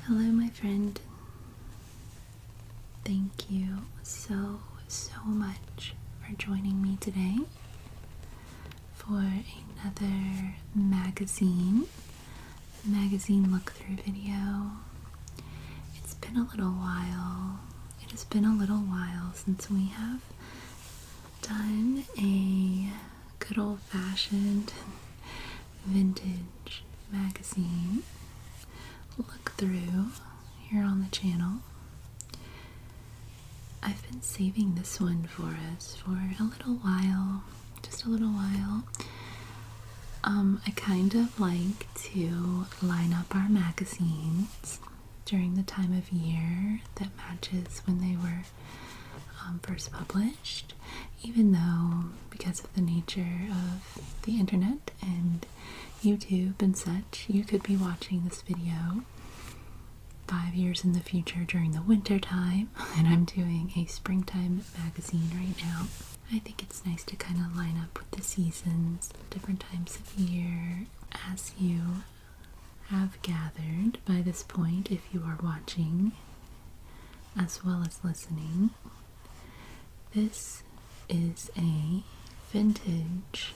Hello, my friend. Thank you so much for joining me today for another magazine look-through video. It's been a little while. It has been a little while since we have done a good old-fashioned vintage magazine look through here on the channel. I've been saving this one for us for a little while, just a little while. I kind of like to line up our magazines during the time of year that matches when they were first published, even though because of the nature of the internet and YouTube and such, you could be watching this video 5 years in the future during the winter time, and I'm doing a springtime magazine right now. I think it's nice to kind of line up with the seasons, different times of year. As you have gathered by this point, if you are watching as well as listening, this is a vintage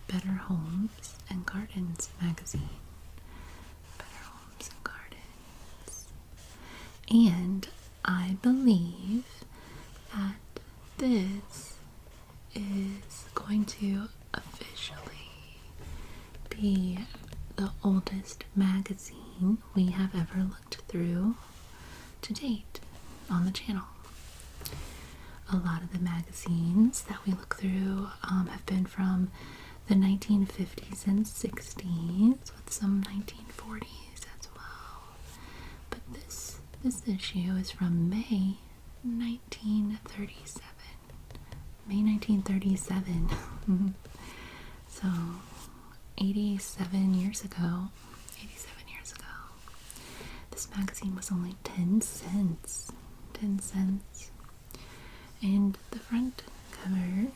Better Homes and Gardens magazine. Better Homes and Gardens. And I believe that this is going to officially be the oldest magazine we have ever looked through to date on the channel. A lot of the magazines that we look through have been from the 1950s and 60s, with some 1940s as well. But this issue is from May 1937. May 1937. So 87 years ago. This magazine was only 10 cents. 10 cents. And the front cover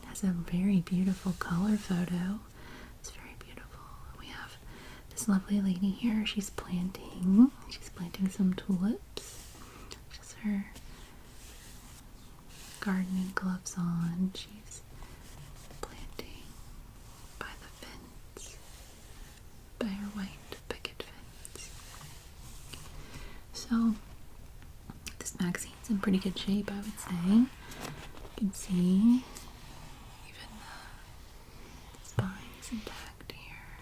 has a very beautiful color photo. It's very beautiful. We have this lovely lady here. She's planting some tulips. Just her gardening gloves on. She's planting by the fence, by her white picket fence. So this magazine's in pretty good shape, I would say. You can see even the spine is intact here.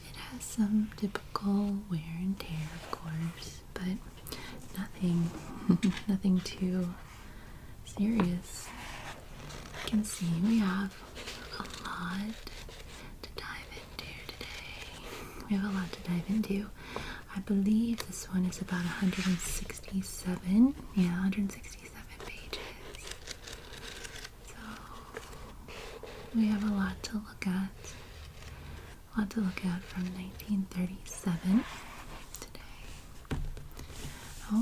It has some typical wear and tear, of course, but nothing too serious. You can see we have a lot to dive into today. We have a lot to dive into. I believe this one is about 167. Yeah, 167 pages. So we have a lot to look at. A lot to look at from 1937 today.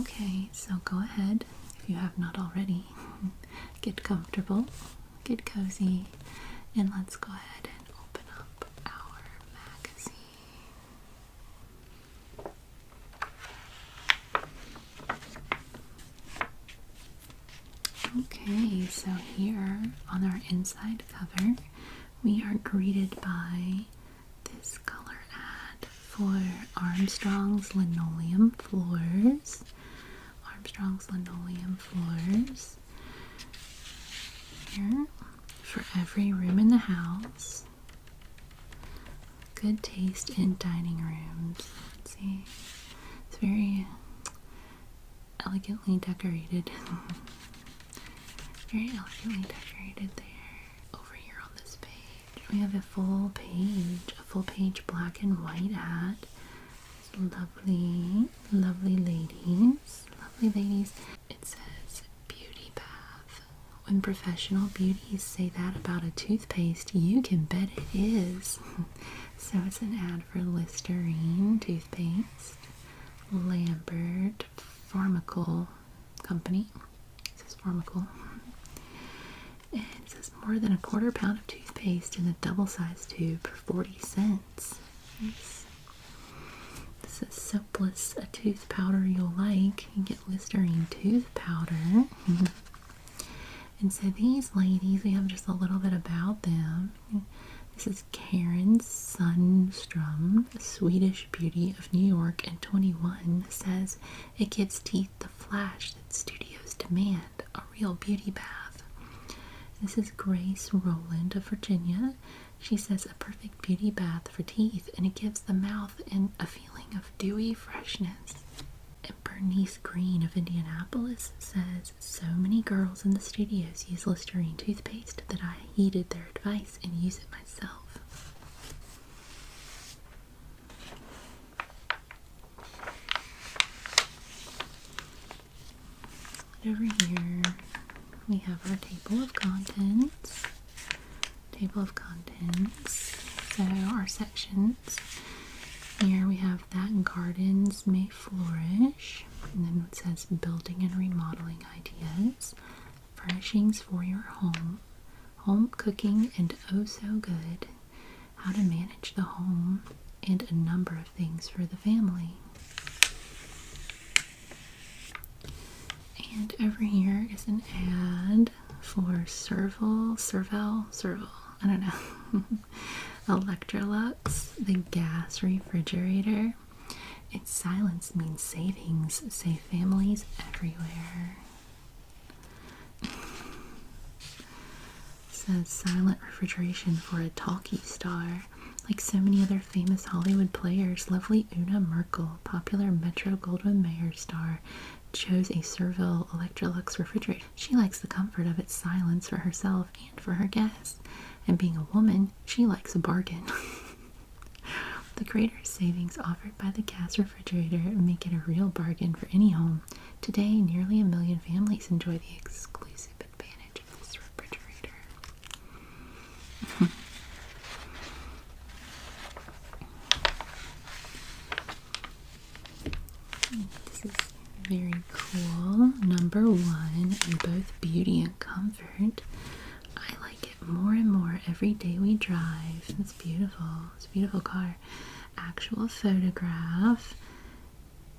Okay, so go ahead, if you have not already. Get comfortable, get cozy, and let's go ahead and open up our magazine. Okay, so here on our inside cover, we are greeted by this color ad for Armstrong's Linoleum Floors. Armstrong's Linoleum Floors. Here, for every room in the house. Good taste in dining rooms. Let's see. It's very elegantly decorated. Very elegantly decorated there. Over here on this page, we have a full page black and white ad. Lovely ladies. It says beauty bath. When professional beauties say that about a toothpaste, you can bet it is. So it's an ad for Listerine toothpaste. Lambert Pharmacal Company. It says Pharmacal. And it says more than a quarter pound of toothpaste in a double-sized tube for 40 cents. Nice. This says soapless, a tooth powder you'll like. You get Listerine tooth powder. And so these ladies, we have just a little bit about them. This is Karen Sundstrom, a Swedish beauty of New York and 21, says it gives teeth the flash that studios demand, a real beauty bath. This is Grace Rowland of Virginia. She says a perfect beauty bath for teeth, and it gives the mouth a feeling of dewy freshness. And Bernice Green of Indianapolis says, so many girls in the studios use Listerine toothpaste that I heeded their advice and use it myself. Over here we have our table of contents. So our sections. Here we have that gardens may flourish, and then it says building and remodeling ideas, furnishings for your home, home cooking and oh so good, how to manage the home, and a number of things for the family. And over here is an ad for Serval, I don't know. Electrolux, the gas refrigerator. Its silence means savings. Save families everywhere. Says silent refrigeration for a talkie star. Like so many other famous Hollywood players, lovely Una Merkel, popular Metro-Goldwyn-Mayer star, chose a Serval Electrolux refrigerator. She likes the comfort of its silence for herself and for her guests. And being a woman, she likes a bargain. The greater savings offered by the gas refrigerator make it a real bargain for any home. Today, nearly 1 million families enjoy the exclusive advantage of this refrigerator. This is very cool. Number 1 in both beauty and comfort. I like it more and more every day we drive. It's beautiful. It's a beautiful car. Actual photograph.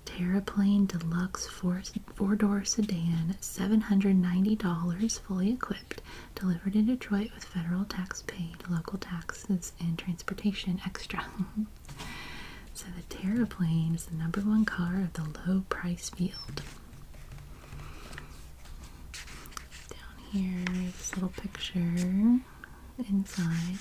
Terraplane Deluxe four-door sedan, $790 fully equipped, delivered in Detroit with federal tax paid, local taxes, and transportation extra. So the Terraplane is the #1 car of the low price field. Here, this little picture inside.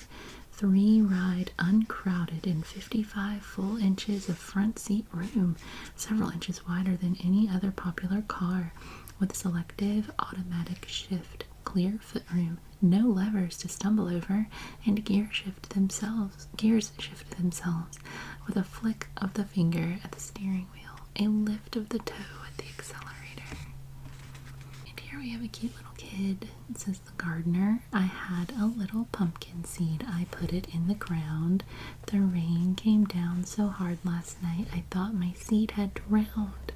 3-ride uncrowded and 55 full inches of front seat room, several inches wider than any other popular car, with selective automatic shift, clear footroom, no levers to stumble over, and gears shift themselves with a flick of the finger at the steering wheel, a lift of the toe at the accelerator. Here we have a cute little kid. It says the gardener. I had a little pumpkin seed. I put it in the ground. The rain came down so hard last night I thought my seed had drowned.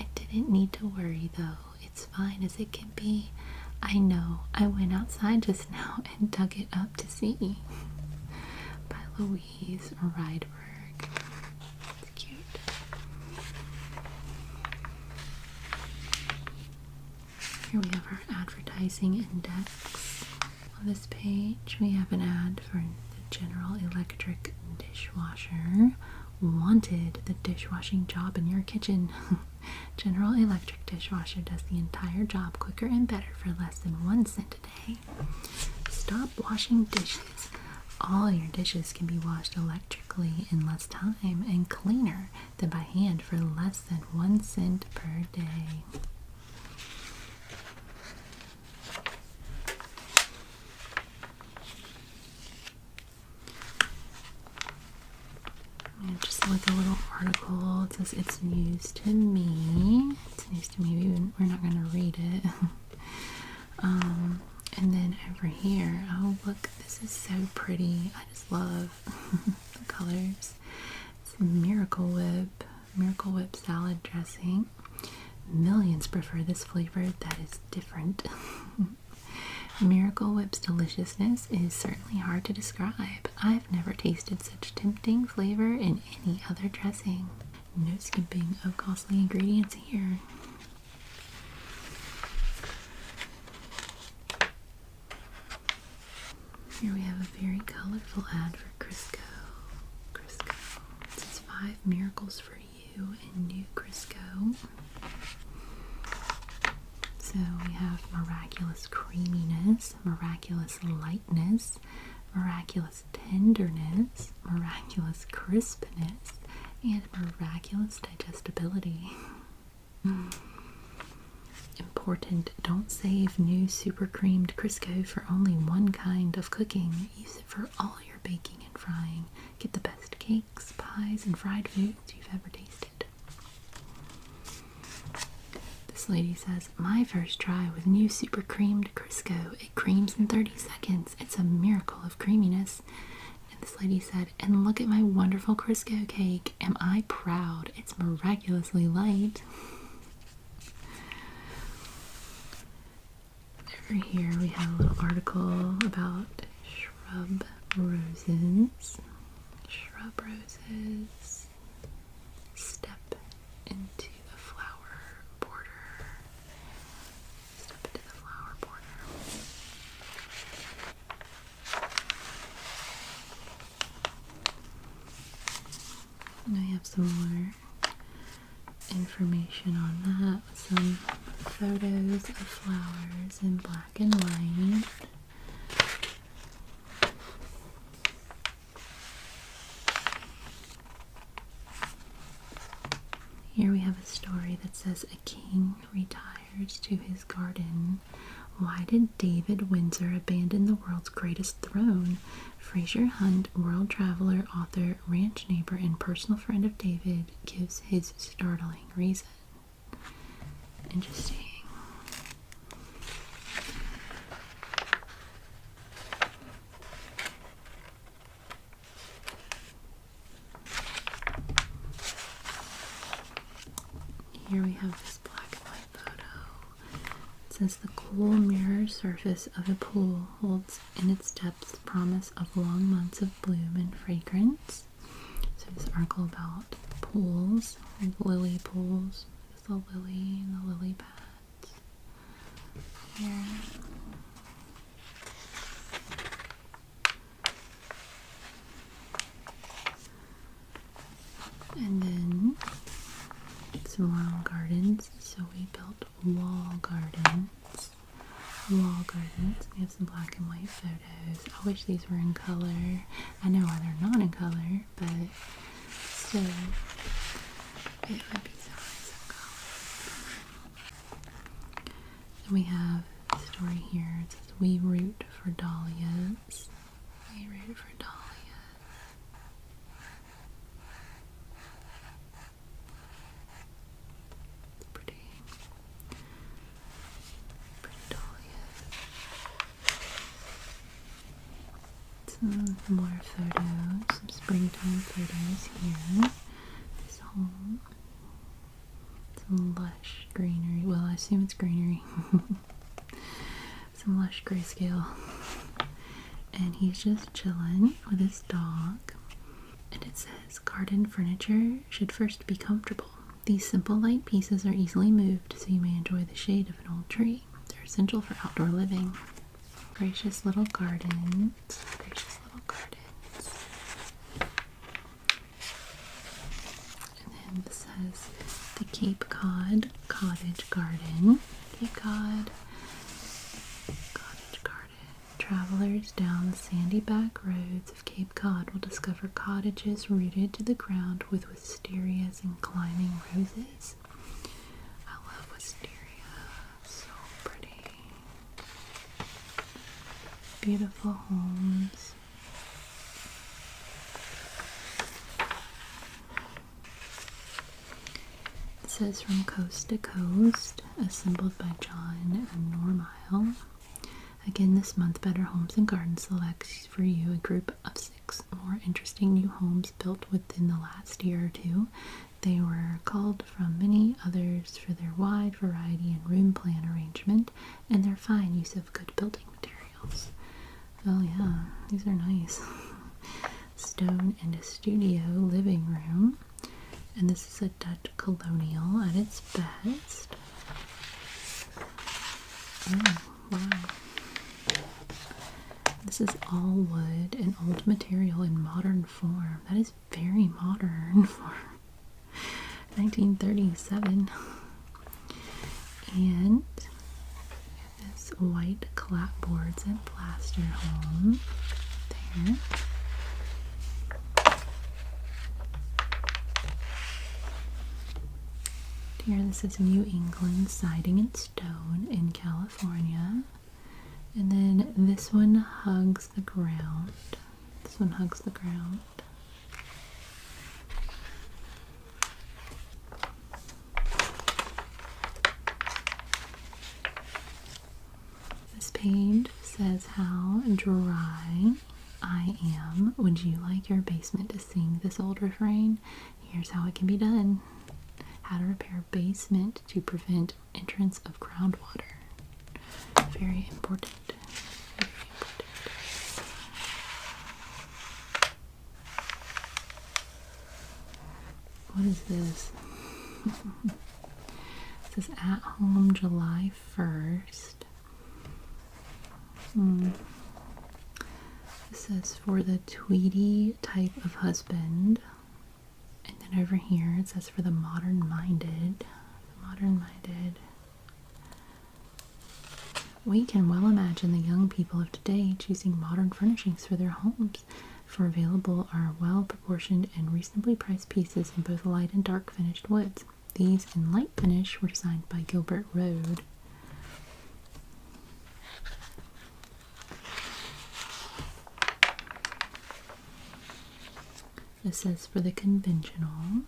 I didn't need to worry though. It's fine as it can be. I know. I went outside just now and dug it up to see. By Louise Rydberg. It's cute. Here we have our advertising index. On this page, we have an ad for the General Electric dishwasher. Wanted, the dishwashing job in your kitchen. General Electric dishwasher does the entire job quicker and better for less than 1 cent a day. Stop washing dishes. All your dishes can be washed electrically in less time and cleaner than by hand for less than 1 cent per day. And just like a little article, it says it's news to me. It's news to me. We're not going to read it. And then over here, oh look, this is so pretty. I just love the colors. It's Miracle Whip salad dressing. Millions prefer this flavor that is different. Miracle Whip's deliciousness is certainly hard to describe. I've never tasted such tempting flavor in any other dressing. No skimping of costly ingredients here. Here we have a very colorful ad for Crisco. Crisco. It says 5 miracles for you in new Crisco. So we have miraculous creaminess, miraculous lightness, miraculous tenderness, miraculous crispness, and miraculous digestibility. Important, don't save new super creamed Crisco for only one kind of cooking. Use it for all your baking and frying. Get the best cakes, pies, and fried foods you've ever tasted. This lady says, my first try with new super creamed Crisco. It creams in 30 seconds. It's a miracle of creaminess. And this lady said, and look at my wonderful Crisco cake. Am I proud? It's miraculously light. Over here we have a little article about shrub roses. Shrub roses. Step into the flower border. Step into the flower border. And I have some more information on that. Some photos of flowers in black and white. Here we have a story that says a king retires to his garden. Why did David Windsor abandon the world's greatest throne? Fraser Hunt, world traveler, author, ranch neighbor, and personal friend of David, gives his startling reason. Interesting. Here we have this black and white photo. It says the cool mirror surface of a pool holds in its depths the promise of long months of bloom and fragrance. So this article about pools, like lily pools. There's the lily and the lily pads. Here. And then some wall gardens. So we built wall gardens. Wall gardens. We have some black and white photos. I wish these were in color. I know why they're not in color, but still, it would be so nice in color. And we have a story here. It says, we root for dahlias. We root for dahlias. Some more photos, some springtime photos here. This home, some lush greenery. Well, I assume it's greenery. Some lush grayscale. And he's just chilling with his dog. And it says, garden furniture should first be comfortable. These simple light pieces are easily moved so you may enjoy the shade of an old tree. They're essential for outdoor living. Gracious little gardens. Gracious little gardens. And then this says the Cape Cod Cottage Garden. Cape Cod Cottage Garden. Travelers down the sandy back roads of Cape Cod will discover cottages rooted to the ground with wisterias and climbing roses. I love wisteria. So pretty. Beautiful homes. It says from coast to coast, assembled by John Normile. Again this month, Better Homes and Gardens selects for you a group of 6 more interesting new homes built within the last year or two. They were culled from many others for their wide variety and room plan arrangement and their fine use of good building materials. Oh yeah, these are nice. Stone and a studio living room. And this is a Dutch colonial at its best. Oh, wow. This is all wood and old material in modern form. That is very modern for 1937. And this white clapboards and plaster home there. Here, this is New England siding and stone in California. And then this one hugs the ground. This one hugs the ground. This page says how dry I am. Would you like your basement to sing this old refrain? Here's how it can be done. How to repair basement to prevent entrance of groundwater. Very important. Very important. What is this? It says at home July 1st. This says for the Tweety type of husband. And then over here it says for the modern-minded. Modern-minded. We can well imagine the young people of today choosing modern furnishings for their homes, for available are well-proportioned and reasonably priced pieces in both light and dark finished woods. These in light finish were designed by Gilbert Road. This says for the conventional,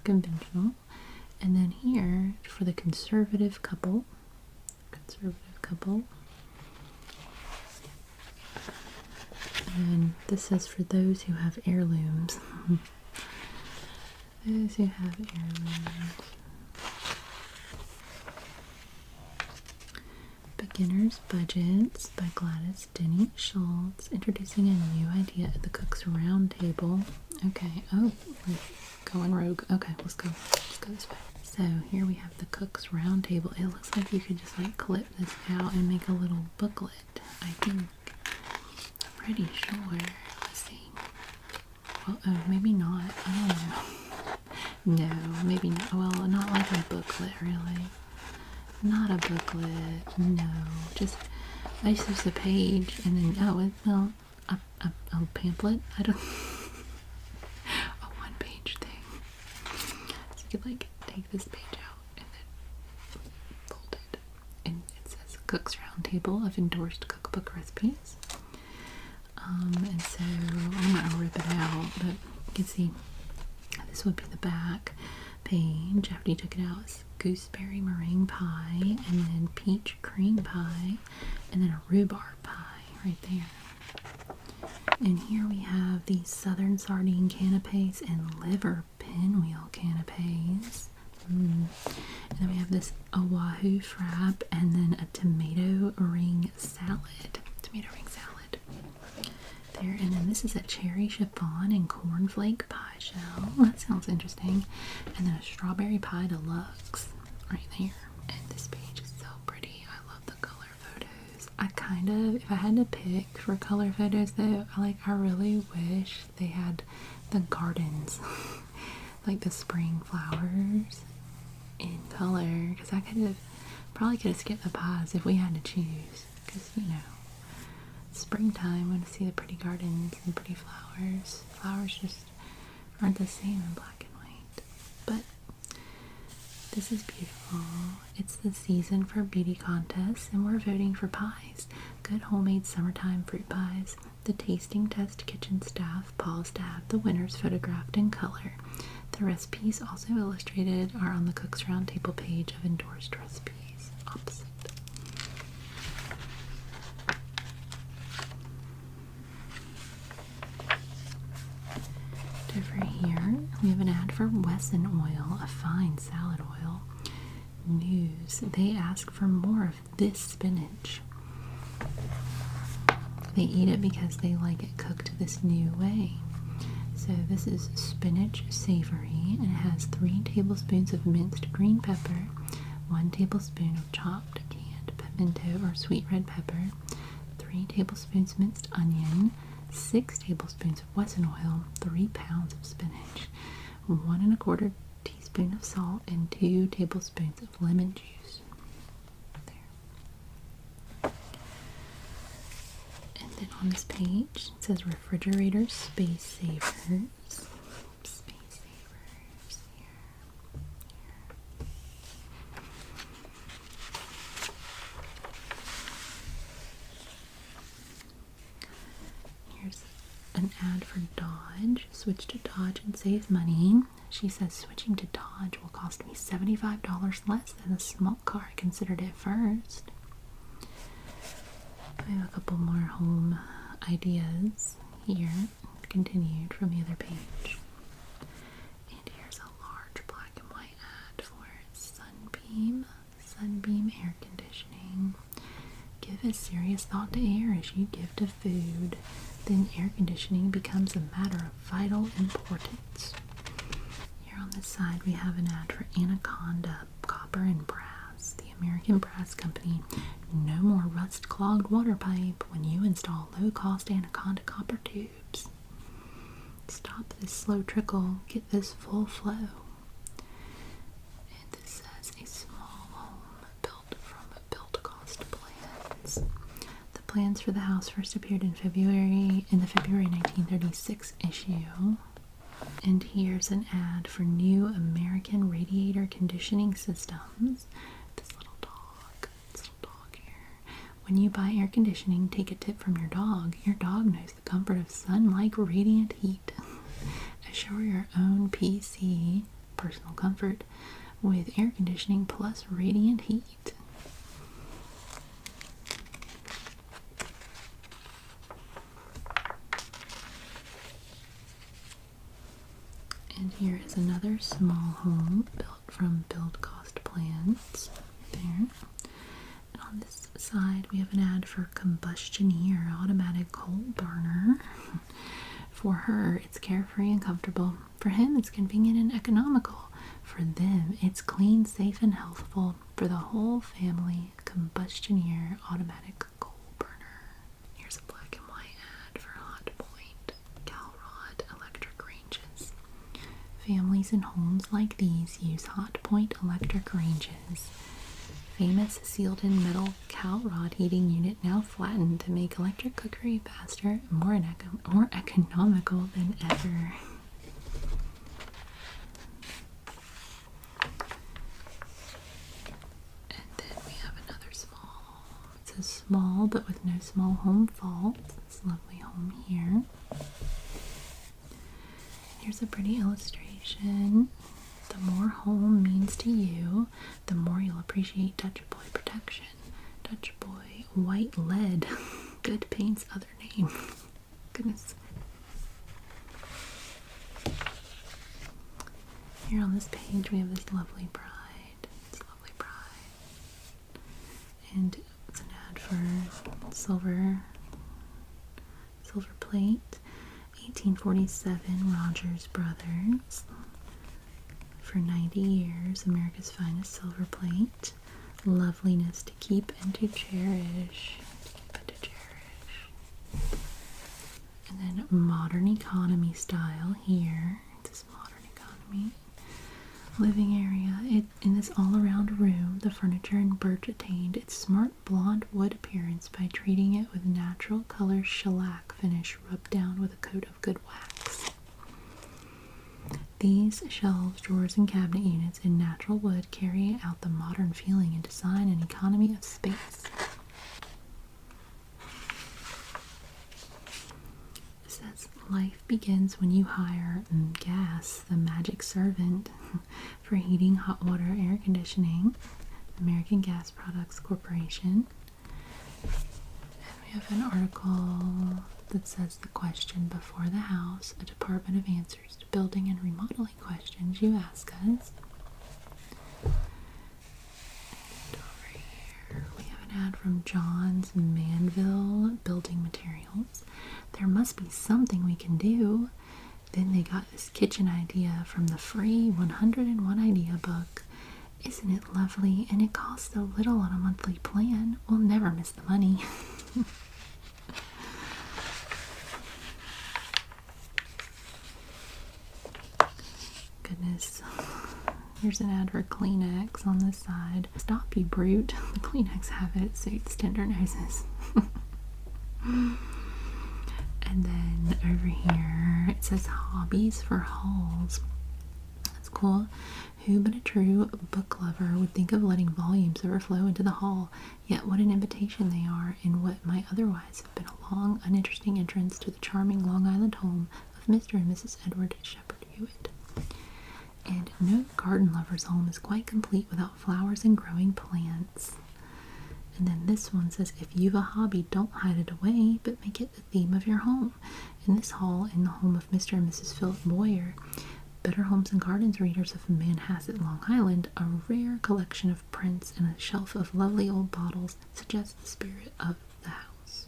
and then here for the conservative couple. And this says for those who have heirlooms. Those who have heirlooms. Beginner's Budgets by Gladys Denny Schultz, introducing a new idea at the Cook's Round Table. Okay, oh, we're going rogue. Okay, let's go this way. So here we have the Cook's Round Table. It looks like you could just like clip this out and make a little booklet, I think. I'm pretty sure. Let's see. Well, oh, maybe not. I don't know. No, maybe not. Well, not like a booklet, really. Not a booklet. No. Just a page and then, oh, it's, well, a pamphlet. I don't... a one-page thing. So you could, like, take this page out and then fold it. And it says Cook's Round Table of endorsed cookbook recipes. And so I'm not gonna rip it out, but you can see this would be the back page after you took it out. It's gooseberry meringue pie, and then peach cream pie, and then a rhubarb pie right there. And here we have these southern sardine canapes and liver pinwheel canapes. And then we have this Oahu frap, and then a tomato ring salad. There, and then this is a cherry chiffon and cornflake pie shell. That sounds interesting. And then a strawberry pie deluxe right there. And this page is so pretty. I love the color photos. I kind of, if I had to pick for color photos though, I really wish they had the gardens, like the spring flowers in color, because I probably could have skipped the pies if we had to choose, because you know, springtime, I want to see the pretty gardens and pretty flowers. Flowers just aren't the same in black and white. But this is beautiful. It's the season for beauty contests, and we're voting for pies. Good homemade summertime fruit pies. The tasting test kitchen staff paused to have the winners photographed in color. The recipes, also illustrated, are on the Cook's Round Table page of endorsed recipes. Opposite. Over here, we have an ad for Wesson oil, a fine salad oil. News, they ask for more of this spinach. They eat it because they like it cooked this new way. So So this is spinach savory, and it has 3 tablespoons of minced green pepper, 1 tablespoon of chopped canned pimento or sweet red pepper, 3 tablespoons minced onion, 6 tablespoons of Wesson oil, 3 pounds of spinach, 1 1/4 teaspoon of salt, and 2 tablespoons of lemon juice. There. And then on this page it says refrigerator space savers. Space savers here. Here's an ad for Dodge. Switch to Dodge and save money. She says switching to Dodge will cost me $75 less than the small car I considered at first. I have a couple more home ideas here, continued from the other page. And here's a large black and white ad for Sunbeam air conditioning. Give a serious thought to air as you give to food. Then air conditioning becomes a matter of vital importance. Here on this side we have an ad for Anaconda Copper and Brass, the American Brass Company. No more rust-clogged water pipe when you install low-cost Anaconda copper tubes. Stop this slow trickle, get this full flow. And this says a small home built from build cost plans. The plans for the house first appeared in the February 1936 issue. And here's an ad for new American radiator conditioning systems. This little dog here. When you buy air conditioning, take a tip from your dog. Your dog knows the comfort of sun-like radiant heat. Assure your own PC, personal comfort, with air conditioning plus radiant heat. And here is another small home built from build cost plans. There. And on this side we have an ad for Combustioneer automatic coal burner. For her, it's carefree and comfortable. For him, it's convenient and economical. For them, it's clean, safe, and healthful. For the whole family, Combustioneer automatic coal burner. Here's a black and white ad for Hot Point Calrod electric ranges. Families in homes like these use Hot Point electric ranges. Famous sealed-in metal Calrod heating unit now flattened to make electric cookery faster and more economical than ever. And then we have another small home. It says small but with no small home faults. This lovely home here. Here's a pretty illustration. The more home means to you, the more you'll appreciate Dutch Boy protection. Dutch Boy white lead. Good paint's other name. Goodness. Here on this page we have this lovely bride. And it's an ad for silver plate. 1847 Rogers Brothers. For 90 years, America's finest silver plate. Loveliness to keep and to cherish. And then modern economy style here. This modern economy living area. In this all-around room, the furniture in birch attained its smart blonde wood appearance by treating it with natural color shellac finish rubbed down with a coat of good wax. These shelves, drawers, and cabinet units in natural wood carry out the modern feeling and design and economy of space. It says, life begins when you hire Gas, the magic servant, for heating, hot water, air conditioning. American Gas Products Corporation. And we have an article that says the question before the house, a department of answers to building and remodeling questions you ask us. And over here we have an ad from John's Manville Building Materials. There must be something we can do. Then they got this kitchen idea from the free 101 Idea book. Isn't it lovely? And it costs so little on a monthly plan. We'll never miss the money. Goodness. Here's an ad for Kleenex on this side. Stop, you brute. The Kleenex habit suits tender noses. And then over here it says hobbies for hauls. That's cool. Who but a true book lover would think of letting volumes overflow into the hall? Yet what an invitation they are in what might otherwise have been a long, uninteresting entrance to the charming Long Island home of Mr. and Mrs. Edward Shepherd Hewitt. And no garden lover's home is quite complete without flowers and growing plants. And then this one says, if you've a hobby, don't hide it away, but make it the theme of your home. In this hall, in the home of Mr. and Mrs. Philip Boyer, Better Homes and Gardens readers of Manhasset, Long Island, a rare collection of prints and a shelf of lovely old bottles suggests the spirit of the house.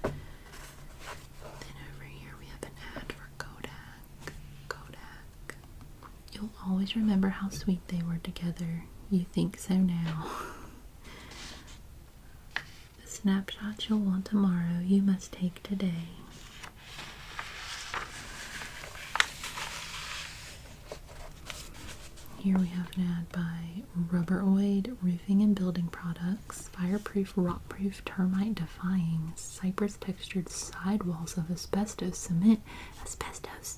Then over here we have an ad for Kodak. Kodak. You'll always remember how sweet they were together. You think so now. The snapshots you'll want tomorrow, you must take today. Here we have an ad by Rubberoid Roofing and Building Products. Fireproof, rockproof, termite defying, cypress textured sidewalls of asbestos cement. Asbestos.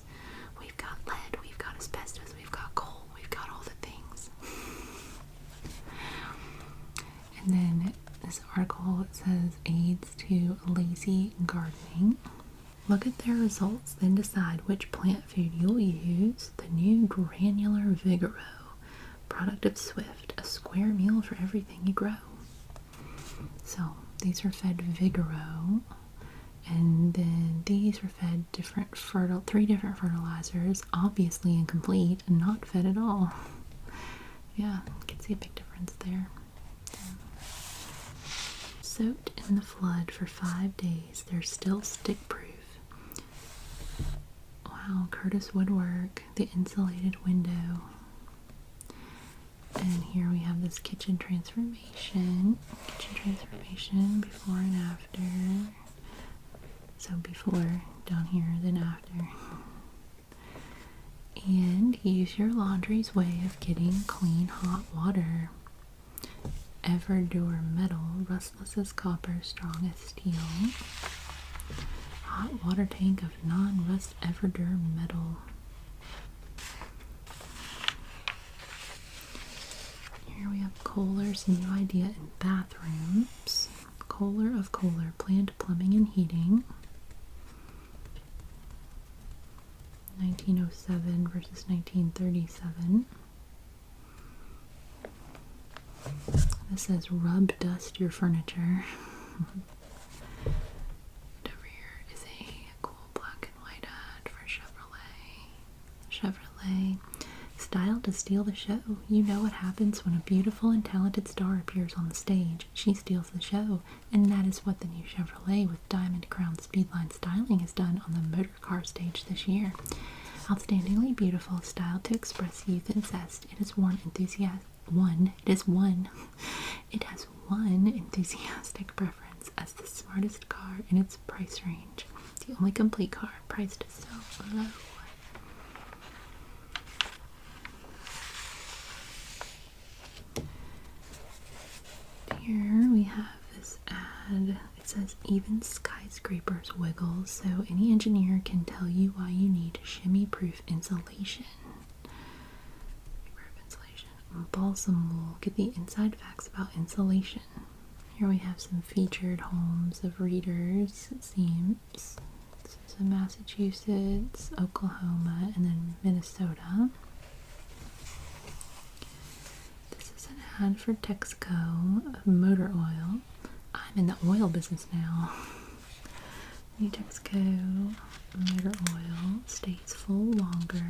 We've got lead, we've got asbestos, we've got coal, we've got all the things. And then this article, it says aids to lazy gardening. Look at their results, then decide which plant food you'll use. The new Granular Vigoro, product of Swift, a square meal for everything you grow. So these are fed Vigoro, and then these are fed three different fertilizers, obviously incomplete and not fed at all. Yeah, you can see a big difference there. Soaked in the flood for 5 days, they're still stick-proof. Wow, Curtis Woodwork, the insulated window. And here we have this kitchen transformation. Before and after. So before down here, then after. And use your laundry's way of getting clean hot water. Everdure metal, rustless as copper, strong as steel. Hot water tank of non-rust Everdure metal. Here we have Kohler's new idea in bathrooms. Kohler of Kohler, planned plumbing and heating. 1907 versus 1937. This says rub dust your furniture. Chevrolet. Style to steal the show. You know what happens when a beautiful and talented star appears on the stage. She steals the show. And that is what the new Chevrolet with diamond crown speedline styling has done on the motor car stage this year. Outstandingly beautiful, style to express youth and zest. It has won It has one enthusiastic preference as the smartest car in its price range. The only complete car priced so low. Here we have this ad. It says even skyscrapers wiggle, so any engineer can tell you why you need shimmy-proof insulation. Balsam wool. Get the inside facts about insulation. Here we have some featured homes of readers, it seems. This is in Massachusetts, Oklahoma, and then Minnesota. This is an ad for Texaco motor oil. I'm in the oil business now. New Texaco motor oil stays full longer.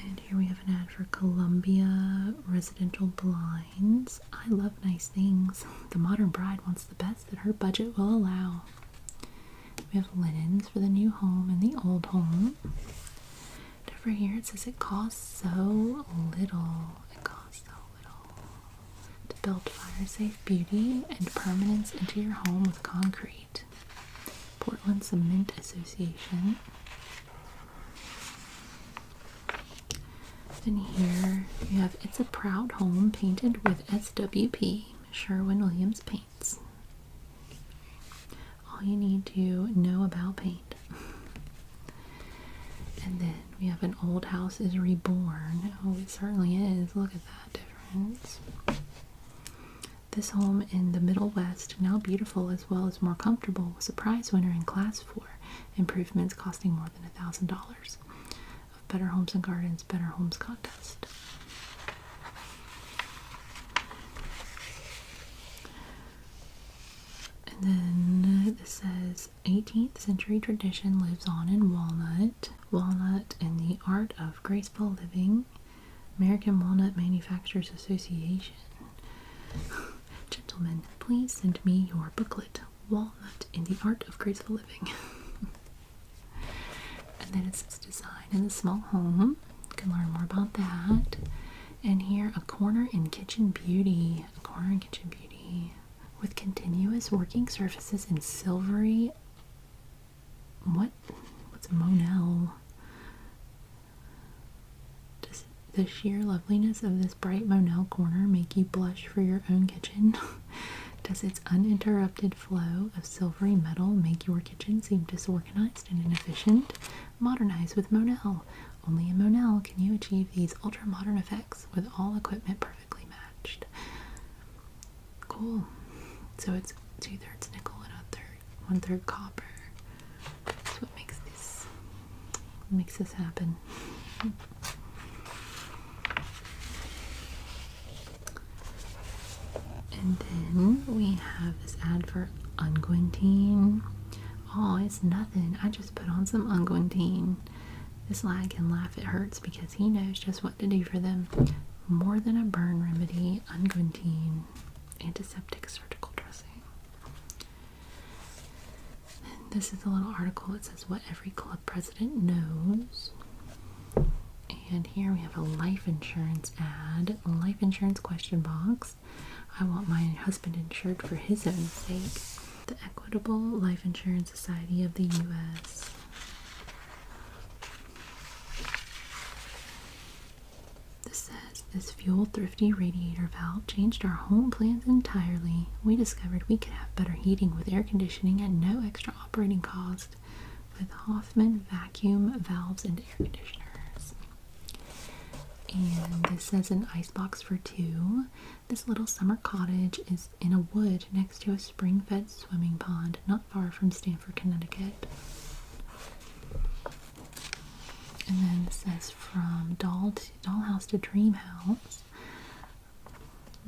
And here we have an ad for Columbia residential blinds. I love nice things. The modern bride wants the best that her budget will allow. We have linens for the new home and the old home. And over here it says it costs so little. It costs so little to build fire-safe beauty and permanence into your home with concrete. Portland Cement Association. And here we have It's a Proud Home painted with SWP, Sherwin-Williams paints. All you need to know about paint. And then we have An Old House is Reborn. Oh, it certainly is. Look at that difference. This home in the Middle West, now beautiful as well as more comfortable, was a prize winner in Class 4. Improvements costing more than $1,000. Better Homes and Gardens, Better Homes contest. And then this says 18th century tradition lives on in Walnut. Walnut and the Art of Graceful Living. American Walnut Manufacturers Association. Gentlemen, please send me your booklet, Walnut in the Art of Graceful Living. And then it says design in the small home. You can learn more about that. And here, a corner in kitchen beauty. A corner in kitchen beauty with continuous working surfaces in silvery. What's Monel? Does the sheer loveliness of this bright Monel corner make you blush for your own kitchen? Does its uninterrupted flow of silvery metal make your kitchen seem disorganized and inefficient? Modernize with Monel. Only in Monel can you achieve these ultra-modern effects with all equipment perfectly matched. Cool. So it's 2/3 nickel and 1/3 copper. That's what makes this happen. And then we have this ad for Unguentine. Oh, it's nothing. I just put on some Unguentine. This lad can laugh, it hurts, because he knows just what to do for them. More than a burn remedy, Unguentine. Antiseptic surgical dressing. And this is a little article. It says what every club president knows. And here we have a life insurance ad. A life insurance question box. I want my husband insured for his own sake. The Equitable Life Insurance Society of the U.S. This says, this fuel-thrifty radiator valve changed our home plans entirely. We discovered we could have better heating with air conditioning at no extra operating cost with Hoffman vacuum valves and air conditioners. And this says an icebox for 2. This little summer cottage is in a wood next to a spring-fed swimming pond not far from Stamford, Connecticut. And then it says from dollhouse to dream house.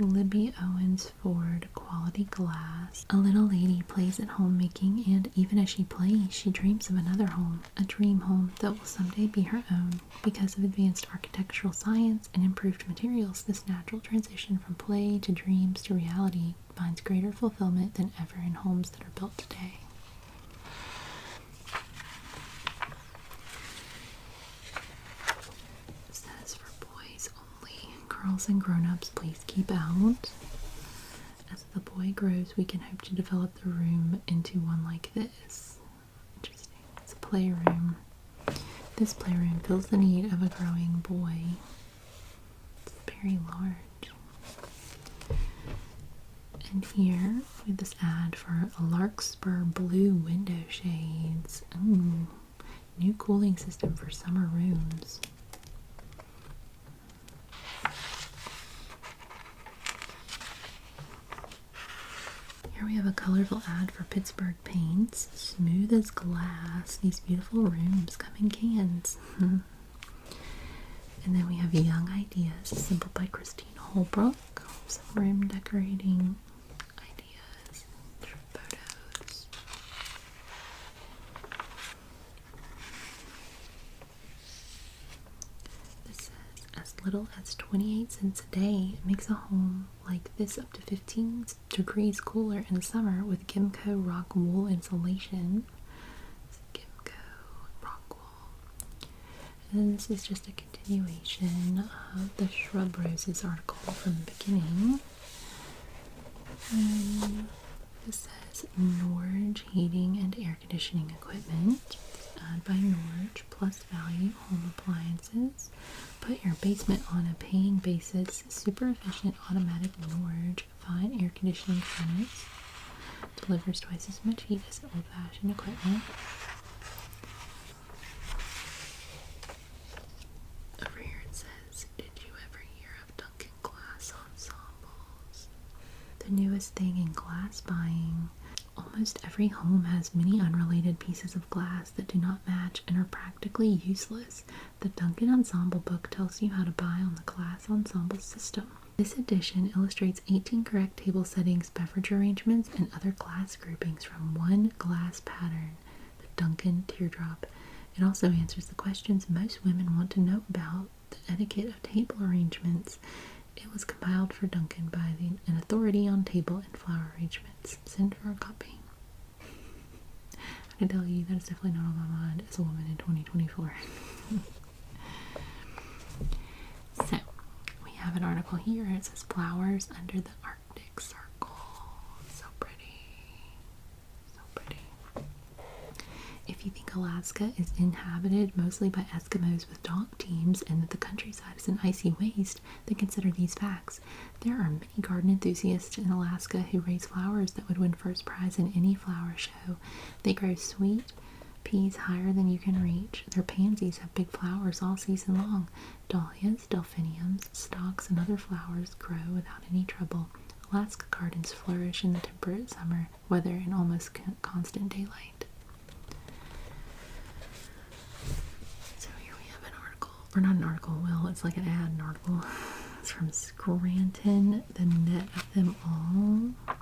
Libby Owens Ford Quality Glass. A little lady plays at homemaking, and even as she plays, she dreams of another home, a dream home that will someday be her own. Because of advanced architectural science and improved materials, this natural transition from play to dreams to reality finds greater fulfillment than ever in homes that are built today. It says for boys only. Girls and grown-ups, please keep out. As the boy grows, we can hope to develop the room into one like this. Interesting. It's a playroom. This playroom fills the need of a growing boy. It's very large. And here we have this ad for a Larkspur blue window shades. Ooh, new cooling system for summer rooms. Here we have a colorful ad for Pittsburgh Paints. Smooth as glass. These beautiful rooms come in cans. And then we have Young Ideas, assembled by Christine Holbrook. Some room decorating ideas for photos. This says, as little as 28 cents a day. It makes a home like this up to 15 degrees cooler in the summer with Gimco Rock Wool insulation. Gimco Rock Wool. And then this is just a continuation of the Shrub Roses article from the beginning. And this says Norge Heating and Air Conditioning Equipment. By Norge, plus value home appliances. Put your basement on a paying basis. Super efficient automatic Norge fine air conditioning furnace. Delivers twice as much heat as old-fashioned equipment. Over here it says, did you ever hear of Duncan Glass Ensembles? The newest thing in glass buying. Almost every home has many unrelated pieces of glass that do not match and are practically useless. The Duncan Ensemble book tells you how to buy on the Glass Ensemble system. This edition illustrates 18 correct table settings, beverage arrangements, and other glass groupings from one glass pattern, the Duncan Teardrop. It also answers the questions most women want to know about the etiquette of table arrangements. It was compiled for Duncan by an authority on table and flower arrangements. Send for a copy. I can tell you that is definitely not on my mind as a woman in 2024. So, we have an article here. It says Flowers Under the Arctic Circle. So pretty. So pretty. If you think Alaska is inhabited mostly by Eskimos with dog teams and that the countryside is an icy waste, then consider these facts. There are many garden enthusiasts in Alaska who raise flowers that would win first prize in any flower show. They grow sweet peas higher than you can reach. Their pansies have big flowers all season long. Dahlias, delphiniums, stalks, and other flowers grow without any trouble. Alaska gardens flourish in the temperate summer weather and almost constant daylight. Or not an article, well, it's like an ad, an article. It's from Scranton, the net of them all.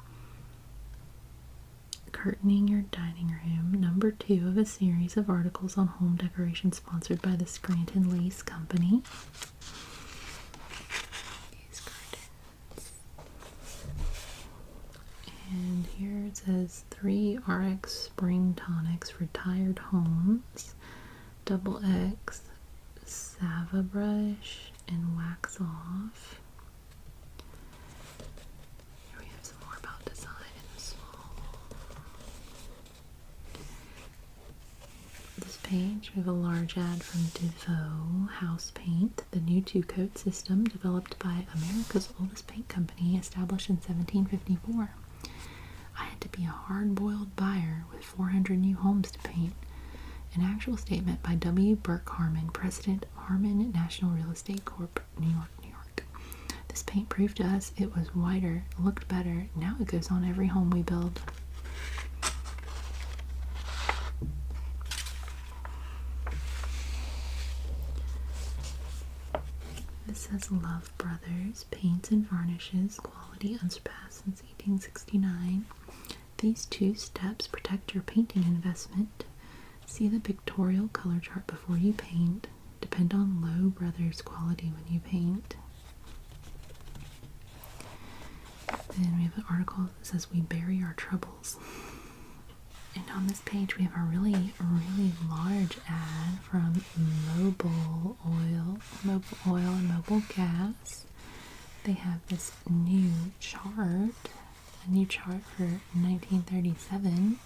Curtaining Your Dining Room, number 2 of a series of articles on home decoration sponsored by the Scranton Lace Company. These curtains. And here it says 3 RX Spring Tonics for Tired Homes, Double X Sava brush and wax off. Here we have some more about design in the small. This page we have a large ad from DeVoe House Paint, the new 2-coat system developed by America's oldest paint company, established in 1754. I had to be a hard-boiled buyer with 400 new homes to paint. An actual statement by W. Burke Harmon, President, Harmon National Real Estate Corp., New York, New York. This paint proved to us it was whiter, looked better. Now it goes on every home we build. This says Love Brothers, paints and varnishes, quality unsurpassed since 1869. These 2 steps protect your painting investment. See the pictorial color chart before you paint. Depend on Lowe Brothers quality when you paint. Then we have an article that says We Bury Our Troubles. And on this page we have a really large ad from Mobil Oil and Mobil Gas. They have this new chart, for 1937.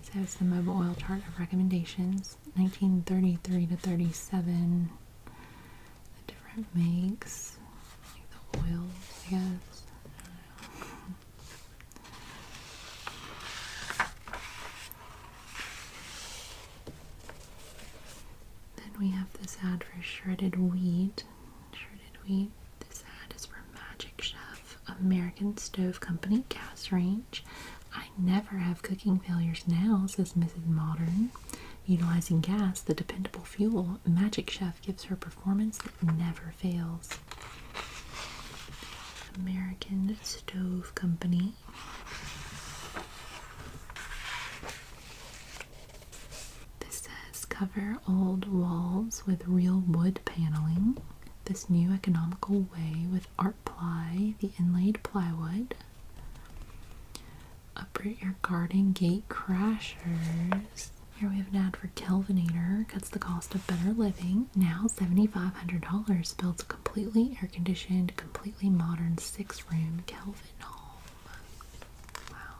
So it's the Mobil Oil chart of recommendations, 1933 to 37, the different makes, like the oils, I guess. Then we have this ad for shredded wheat. This ad is for Magic Chef, American Stove Company gas range. I never have cooking failures now, says Mrs. Modern. Utilizing gas, the dependable fuel, Magic Chef gives her performance that never fails. American Stove Company. This says cover old walls with real wood paneling. this new economical way with art ply, the inlaid plywood. Uproot your garden gate crashers. Here we have an ad for Kelvinator. Cuts the cost of better living. Now $7,500 builds a completely air-conditioned, completely modern 6-room Kelvin home. Wow.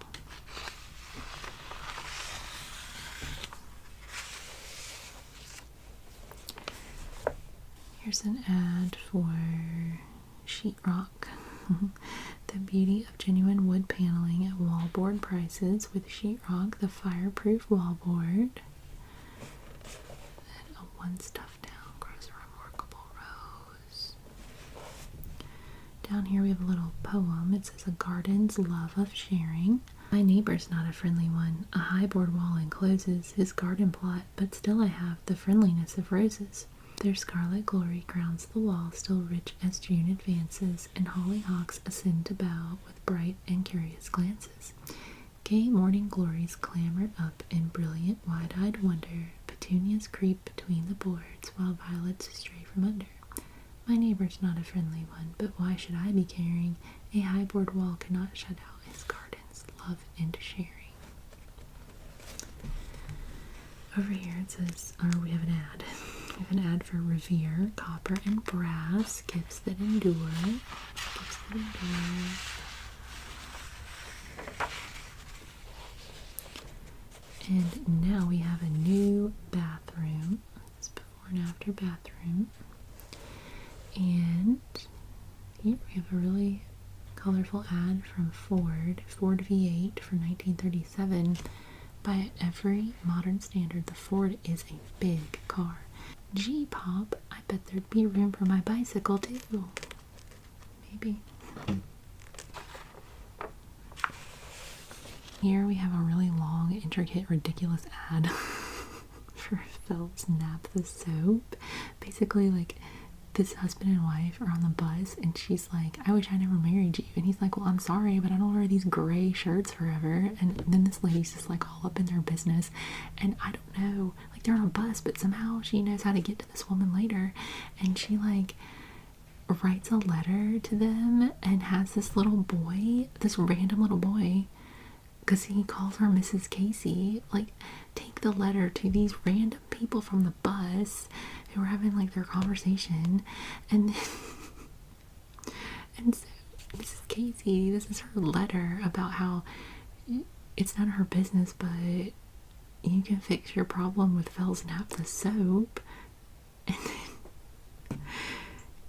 Here's an ad for sheetrock. The beauty of genuine wood paneling at wallboard prices with sheetrock, the fireproof wallboard. And a one stuffed down grows a remarkable rose. Down here we have a little poem. It says, a garden's love of sharing. My neighbor's not a friendly one. A high board wall encloses his garden plot, but still I have the friendliness of roses. Their scarlet glory crowns the wall, still rich as June advances, and hollyhocks ascend to bow with bright and curious glances. Gay morning glories clamber up in brilliant, wide-eyed wonder. Petunias creep between the boards, while violets stray from under. My neighbor's not a friendly one, but why should I be caring? A high board wall cannot shut out his garden's love and sharing. Over here it says, or we have an ad. We have an ad for Revere, copper and brass, gifts that endure. Gifts that endure. And now we have a new bathroom. It's before and after bathroom. And here we have a really colorful ad from Ford V8 from 1937. By every modern standard, the Ford is a big car. Gee, Pop, I bet there'd be room for my bicycle, too. Maybe. Here we have a really long, intricate, ridiculous ad for Phelps Naphtha soap. Basically, like, this husband and wife are on the bus, and she's like, I wish I never married you. And he's like, well, I'm sorry, but I don't wear these gray shirts forever. And then this lady's just like all up in their business. And I don't know, like, they're on a bus, but somehow she knows how to get to this woman later. And she, like, writes a letter to them and has this little boy, this random little boy, because he calls her Mrs. Casey, like, take the letter to these random people from the bus who were having, like, their conversation, and then, and so Mrs. Casey, this is her letter about how it's none of her business, but you can fix your problem with Phelps Naphtha soap, and then,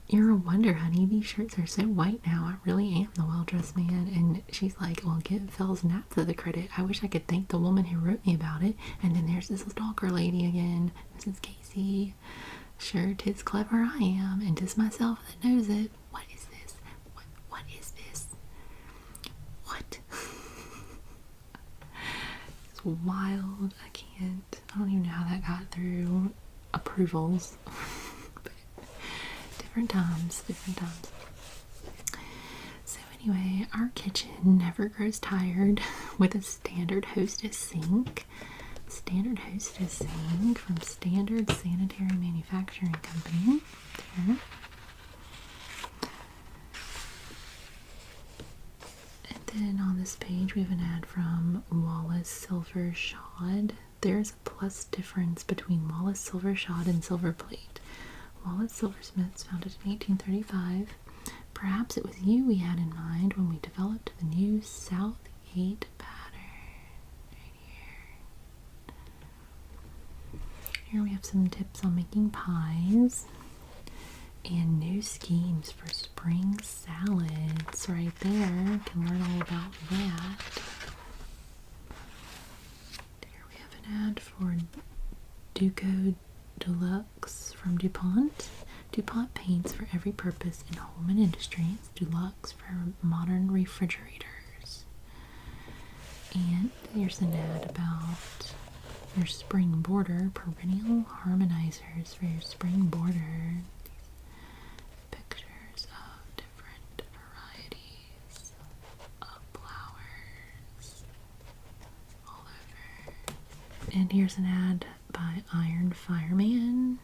you're a wonder, honey. These shirts are so white now. I really am the well-dressed man. And she's like, well, give Phelps Naphtha the credit. I wish I could thank the woman who wrote me about it. And then there's this stalker lady again, Mrs. Casey. Sure, 'tis clever I am, and 'tis myself that knows it. What is this? What is this? What? It's wild. I don't even know how that got through approvals. Different times. So anyway, our kitchen never grows tired with a Standard Hostess sink. Standard Hostess sink from Standard Sanitary Manufacturing Company. There. And then on this page we have an ad from Wallace Silver Shod. There's a plus difference between Wallace Silver Shod and Silver Plate. Wallace Silversmiths, founded in 1835. Perhaps it was you we had in mind when we developed the new Southgate pattern. Right here. Here we have some tips on making pies and new schemes for spring salads. Right there, you can learn all about that. Here we have an ad for Duco Deluxe from DuPont. DuPont paints for every purpose in home and industry. It's Deluxe for modern refrigerators. And here's an ad about your spring border, perennial harmonizers for your spring border. Pictures of different varieties of flowers all over. And here's an ad by Iron Fireman.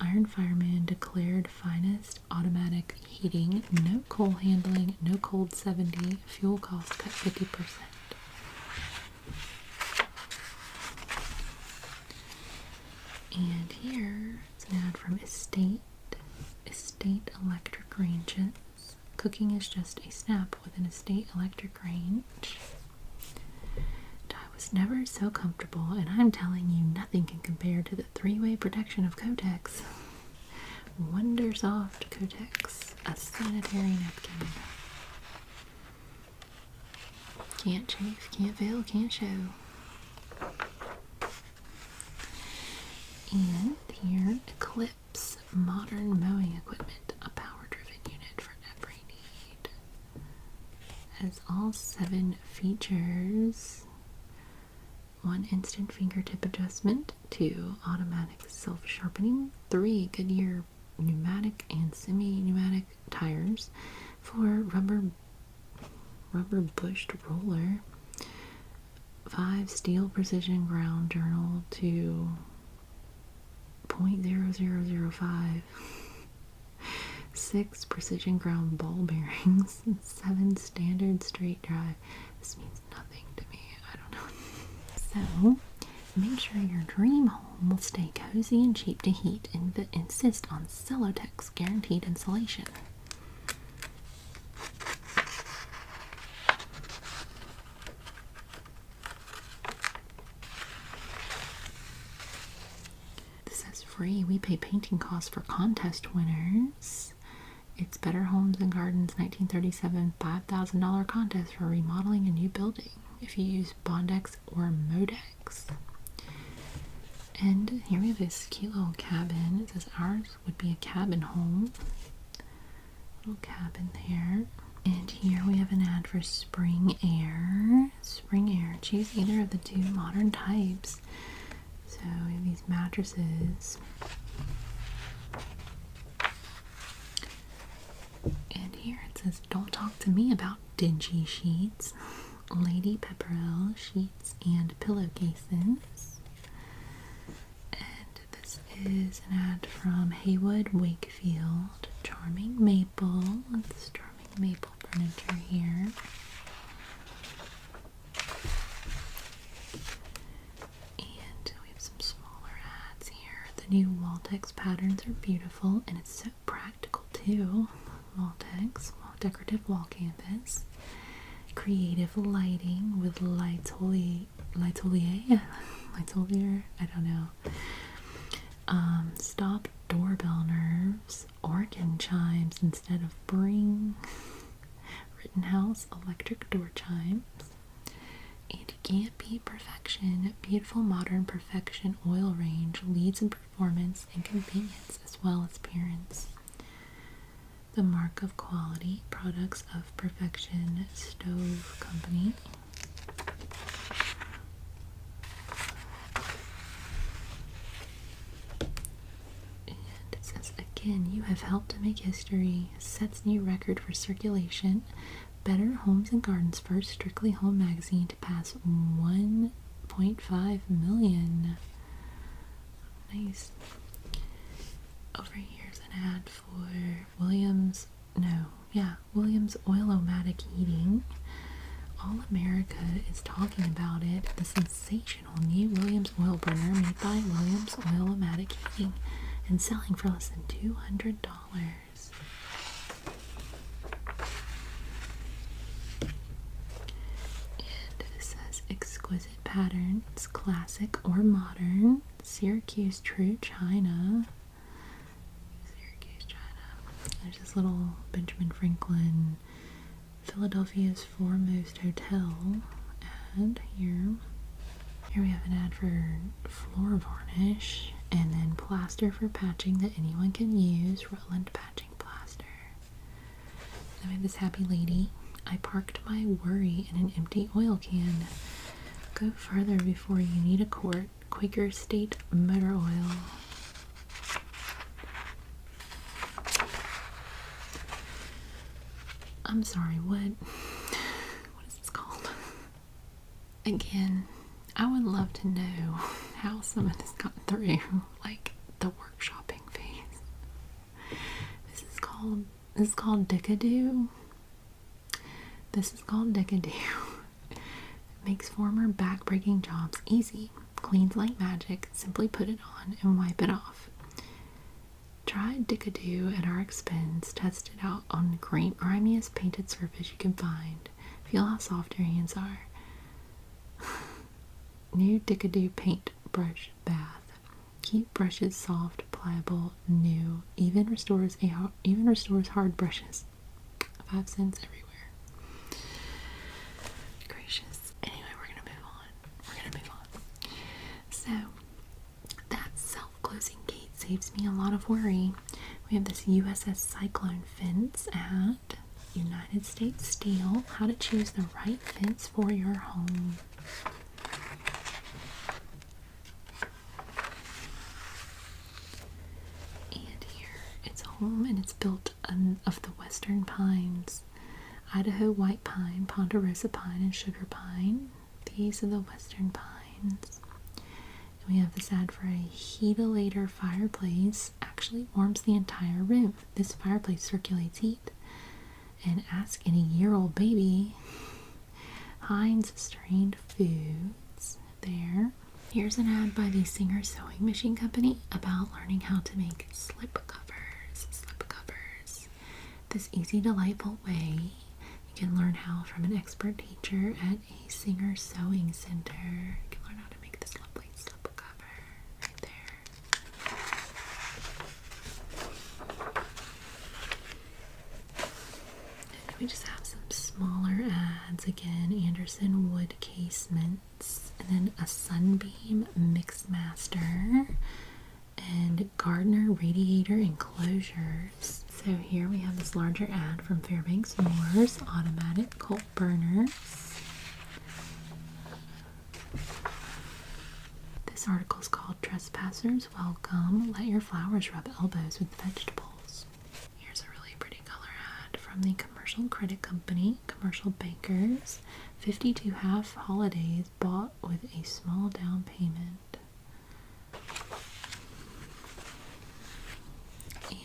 Iron Fireman declared finest automatic heating, no coal handling, no cold 70, fuel cost cut 50%. And here it's an ad from Estate Electric Ranges. Cooking is just a snap with an Estate Electric range. I was never so comfortable, and I'm telling you, nothing can compare to the three-way protection of Kotex. Wonder Soft Kotex, a sanitary napkin. Can't chafe, can't fail, can't show. And here, Eclipse modern mowing equipment, a power-driven unit for every need. Has all 7 features. 1 instant fingertip adjustment, 2 automatic self-sharpening, 3 Goodyear pneumatic and semi-pneumatic tires, 4 rubber bushed roller, 5 steel precision ground journal to 0.0005, 6 precision ground ball bearings, 7 standard straight drive. This means nothing to me. I don't know. So, make sure your dream home will stay cozy and cheap to heat, and insist on Celotex guaranteed insulation. This says free. We pay painting costs for contest winners. It's Better Homes and Gardens 1937 $5,000 contest for remodeling a new building if you use Bondex or Modex. And here we have this cute little cabin. It says ours would be a cabin home. Little cabin there. And here we have an ad for Spring Air. Spring Air. Choose either of the 2 modern types. So we have these mattresses. And here it says, don't talk to me about dingy sheets. Lady Pepperell sheets and pillowcases. And this is an ad from Haywood Wakefield. Charming Maple. It's Charming Maple furniture here. And we have some smaller ads here. The new Waltex patterns are beautiful, and it's so practical too. Waltex, decorative wall canvas. Creative lighting with Lightolier, I don't know. Stop doorbell nerves, organ chimes instead of bring. Rittenhouse electric door chimes. And you can't beat perfection. Beautiful modern perfection oil range leads in performance and convenience as well as appearance. The mark of quality, products of Perfection Stove Company. And it says, again, you have helped to make history. Sets new record for circulation. Better Homes and Gardens first Strictly Home magazine to pass 1.5 million. Nice. Over here's an ad for Williams Oil-O-Matic Heating. All America is talking about it. The sensational new Williams oil burner made by Williams Oil-O-Matic Heating and selling for less than $200. And it says exquisite patterns, classic or modern, Syracuse True China. There's this little Benjamin Franklin, Philadelphia's foremost hotel ad here. Here we have an ad for floor varnish and then plaster for patching that anyone can use, Rutland Patching Plaster. Then we have this happy lady. I parked my worry in an empty oil can. Go further before you need a quart. Quaker State Motor Oil. I'm sorry, what is this called? Again, I would love to know how some of this got through, like, the workshopping phase. called Dickadoo. This is called Dickadoo. Makes former back-breaking jobs easy. Cleans like magic. Simply put it on and wipe it off. Try Dickadoo at our expense. Test it out on the grimiest painted surface you can find. Feel how soft your hands are. New Dickadoo paint brush bath. Keep brushes soft, pliable, new. Even restores hard brushes. 5 cents everywhere. Gracious. Anyway, we're gonna move on. So that self-closing gate saves me a lot of worry. We have this USS Cyclone fence at United States Steel. How to choose the right fence for your home. And here it's home, and it's built of the western pines. Idaho white pine, ponderosa pine, and sugar pine. These are the western pines. And we have this ad for a Heatilator fireplace. Actually warms the entire room. This fireplace circulates heat. And ask any year-old baby. Heinz Strained Foods. There. Here's an ad by the Singer Sewing Machine Company about learning how to make slip covers. This easy, delightful way. You can learn how from an expert teacher at a Singer Sewing Center. You can learn how to make this lovely slip cover right there. And we just have some smaller ads again. Anderson wood casements, and then a Sunbeam Mixmaster, and Gardner radiator enclosures. So here we have this larger ad from Fairbanks Moore's automatic coal burners. This article is called Trespassers Welcome. Let your flowers rub elbows with vegetables. Here's a really pretty color ad from the Commercial Credit Company, Commercial Bankers. 52 half holidays bought with a small down payment.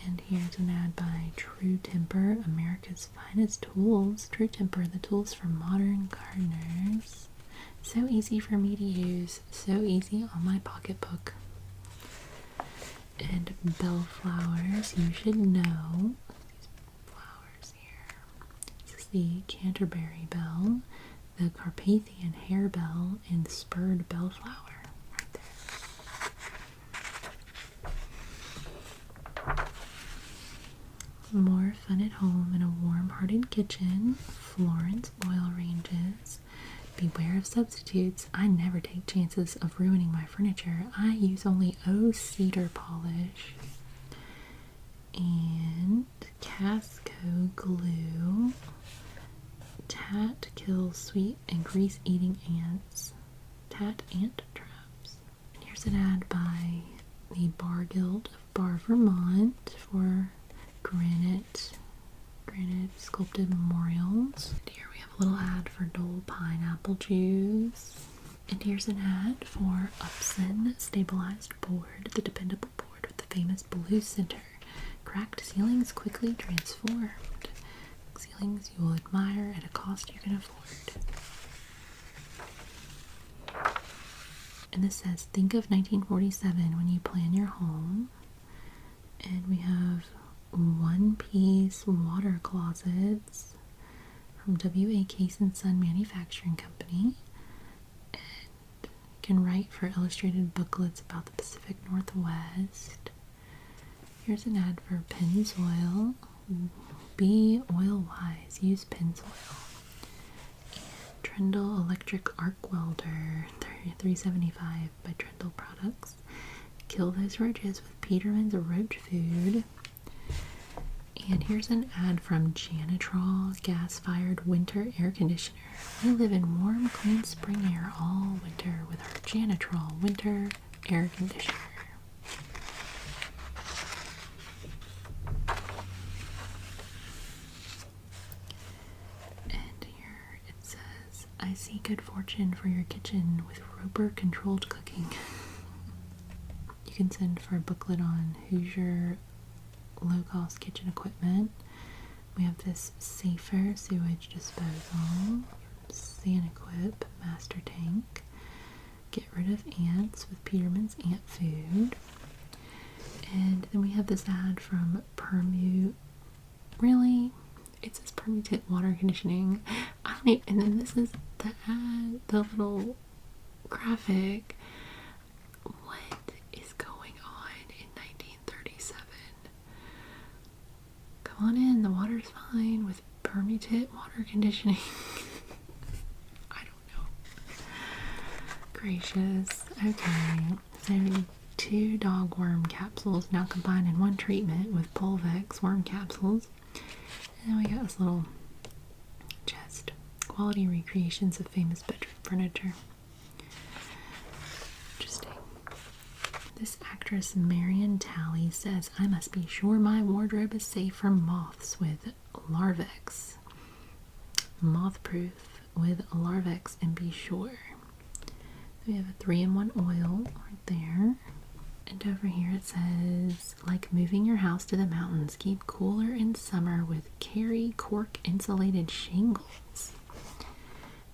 And here's an ad by True Timber, America's finest tools. True Timber, the tools for modern gardeners. So easy for me to use, so easy on my pocketbook. And Bellflowers, you should know. These flowers here. This is the Canterbury Bell, the Carpathian Harebell, and Spurred Bellflower. More fun at home in a warm-hearted kitchen. Florence oil ranges. Beware of substitutes. I never take chances of ruining my furniture. I use only O cedar polish. And Casco glue. Tat kills sweet and grease-eating ants. Tat ant traps. And here's an ad by the Bar Guild of Bar, Vermont for granite sculpted memorials. And here we have a little ad for Dole pineapple juice. And here's an ad for Upson stabilized board, the dependable board with the famous blue center. Cracked ceilings quickly transformed. Ceilings you will admire at a cost you can afford. And this says, think of 1947 when you plan your home. And we have one-piece water closets from W.A. Case & Son Manufacturing Company. And you can write for illustrated booklets about the Pacific Northwest. Here's an ad for Pennzoil. Be oil wise. Use Pennzoil. And Trendle Electric Arc Welder, $3.75 by Trendle Products. Kill those roaches with Peterman's Roach Food. And here's an ad from Janitrol gas-fired winter air conditioner. We live in warm, clean spring air all winter with our Janitrol winter air conditioner. And here it says, I see good fortune for your kitchen with Roper controlled cooking. You can send for a booklet on Hoosier low-cost kitchen equipment. We have this Safer sewage disposal, Sanequip Master Tank. Get rid of ants with Peterman's Ant Food. And then we have this ad from Really? It says Permutate Water Conditioning. I don't even, and then this is the ad, the little graphic. What is going on in 1937? Come on in, the water's fine with Permutate Water Conditioning. I don't know. Gracious. Okay, so 2 dog worm capsules now combined in one treatment with Polvex worm capsules. And then we got this little chest. Quality recreations of famous bedroom furniture. Interesting. This actress Marion Talley says, I must be sure my wardrobe is safe from moths with Larvex. Moth-proof with Larvex and be sure. We have a 3-in-1 oil right there. And over here it says, like moving your house to the mountains, keep cooler in summer with Cary cork insulated shingles.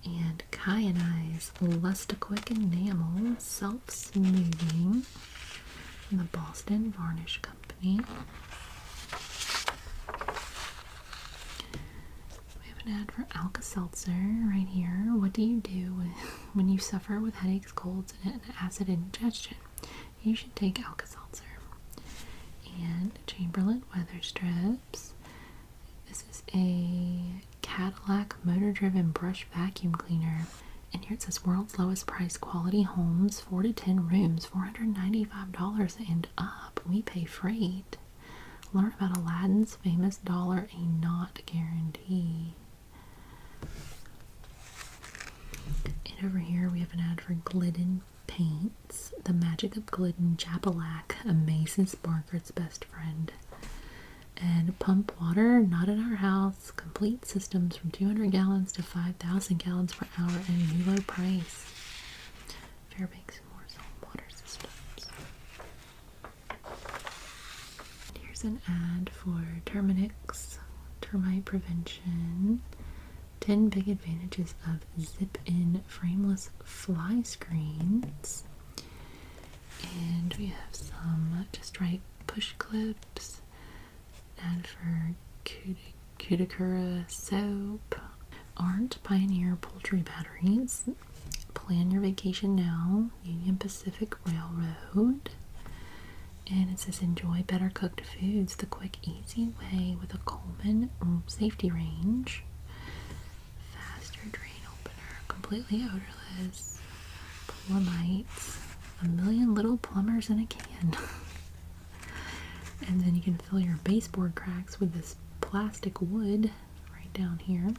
And Kyanize Lustiquick enamel self-smoothing from the Boston Varnish Company. We have an ad for Alka-Seltzer right here. What do you do when you suffer with headaches, colds, and acid indigestion? You should take Alka-Seltzer. And Chamberlain weather strips. This is a Cadillac motor-driven brush vacuum cleaner. And here it says world's lowest price quality homes, 4 to 10 rooms, $495 and up. We pay freight. Learn about Aladdin's famous dollar a knot guarantee. And over here we have an ad for Glidden paints. The magic of Glidden Japalac, a Mason Sparker's best friend. And pump water, not at our house. Complete systems from 200 gallons to 5,000 gallons per hour at a new low price. Fairbanks Moore's home water systems. And here's an ad for Terminix termite prevention. 10 big advantages of zip-in frameless fly screens. And we have some Just Right push clips. And for Cuticura soap. Arndt Pioneer poultry batteries. Plan your vacation now. Union Pacific Railroad. And it says enjoy better cooked foods the quick, easy way with a Coleman safety range. Drain opener, completely odorless, Plumites, a million little plumbers in a can. And then you can fill your baseboard cracks with this plastic wood right down here.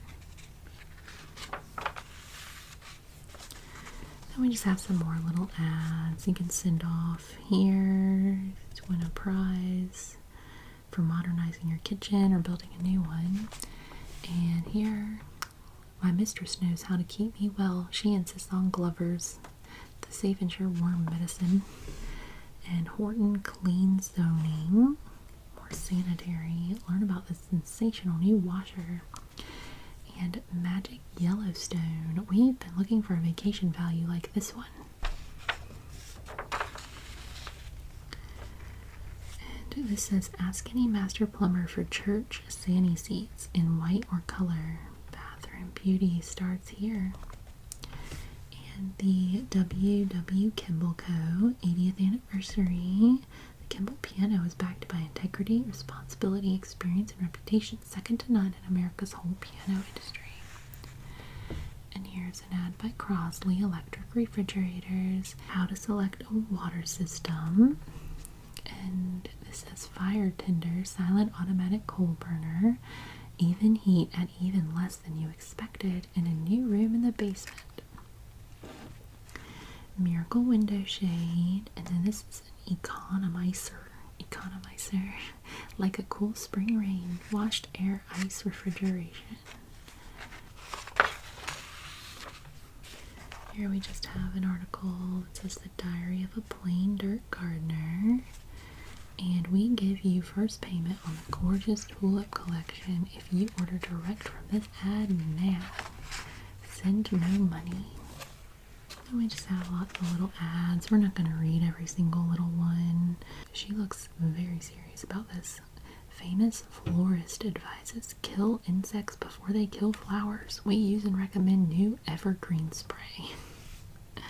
And we just have some more little ads you can send off here to win a prize for modernizing your kitchen or building a new one. And here, my mistress knows how to keep me well. She insists on Glovers, the safe and sure worm medicine. And Horton Clean Zoning, more sanitary. Learn about this sensational new washer. And Magic Yellowstone. We've been looking for a vacation value like this one. And this says, ask any master plumber for church Sani seats in white or color. Beauty starts here. And the W.W. Kimball Co. 80th anniversary. The Kimball piano is backed by integrity, responsibility, experience, and reputation second to none in America's whole piano industry. And here's an ad by Crosley Electric Refrigerators. How to select a water system. And this says fire tender, silent automatic coal burner. Even heat at even less than you expected in a new room in the basement. Miracle window shade. And then this is an economizer. Like a cool spring rain. Washed air ice refrigeration. Here we just have an article that says the diary of a plain dirt gardener. And we give you first payment on the gorgeous tulip collection if you order direct from this ad now. Send no money. And we just have lots of little ads. We're not going to read every single little one. She looks very serious about this. Famous florist advises kill insects before they kill flowers. We use and recommend new evergreen spray. I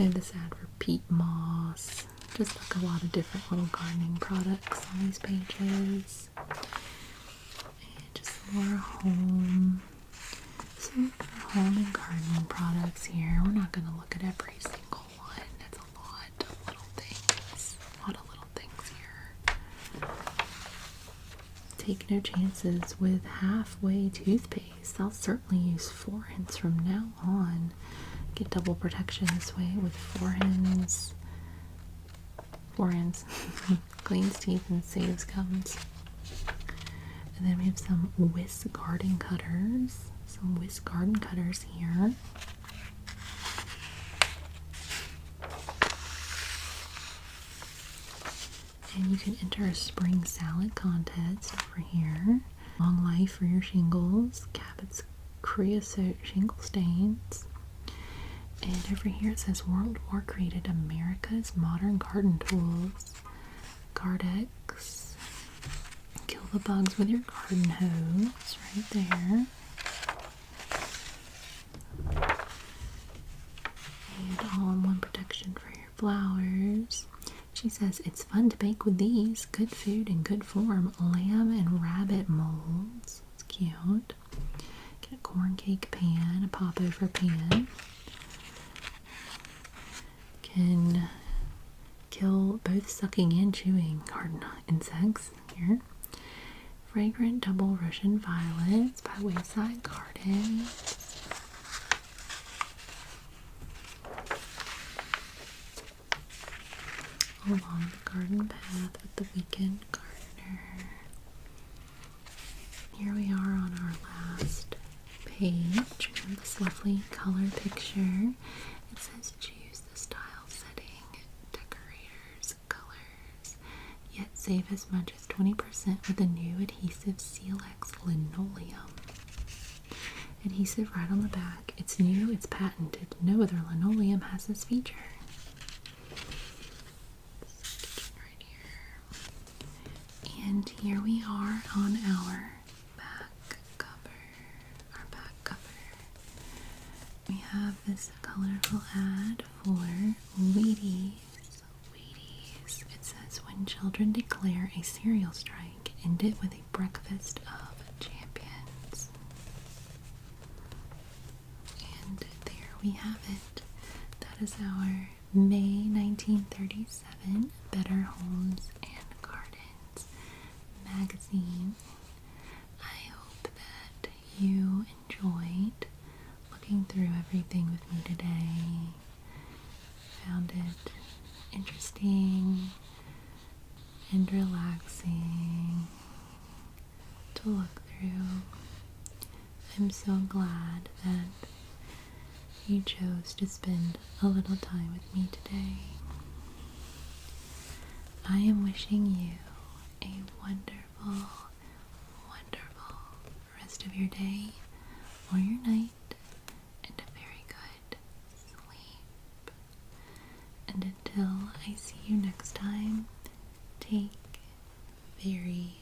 have this ad for peat moss. Just like a lot of different little gardening products on these pages. And just more some home and gardening products here. We're not going to look at every single one. That's a lot of little things. A lot of little things here. Take no chances with Halfway toothpaste. I'll certainly use Forens from now on. Get double protection this way with Forens. Cleans teeth and saves gums. And then we have some Whisk garden cutters. Some Whisk garden cutters here. And you can enter a spring salad contest over here. Long life for your shingles. Cabot's creosote shingle stains. And over here it says World War created America's modern garden tools. Gardex. Kill the bugs with your garden hose right there. And all-in-one protection for your flowers. She says it's fun to bake with these. Good food in good form. Lamb and rabbit molds. It's cute. Get a corn cake pan, a popover pan. Can kill both sucking and chewing garden insects here. Fragrant double Russian violets by Wayside Gardens. Along the garden path with the weekend gardener. Here we are on our last page. We have this lovely color picture. It says choose the style, setting, decorators, colors, yet save as much as 20% with the new adhesive Sealex linoleum. Adhesive right on the back. It's new, it's patented. No other linoleum has this feature. Right here. And here we are on our back cover. Our back cover. We have this colorful ad for Wheaties. Wheaties. It says, when children declare a cereal strike, end it with a breakfast of champions. And there we have it. That is our May 1937 Better Homes and Gardens magazine. I hope that you enjoyed looking through everything with me today. Found it interesting and relaxing to look through. I'm so glad that you chose to spend a little time with me today. I am wishing you a wonderful, wonderful rest of your day or your night, and a very good sleep. And until I see you next time, take very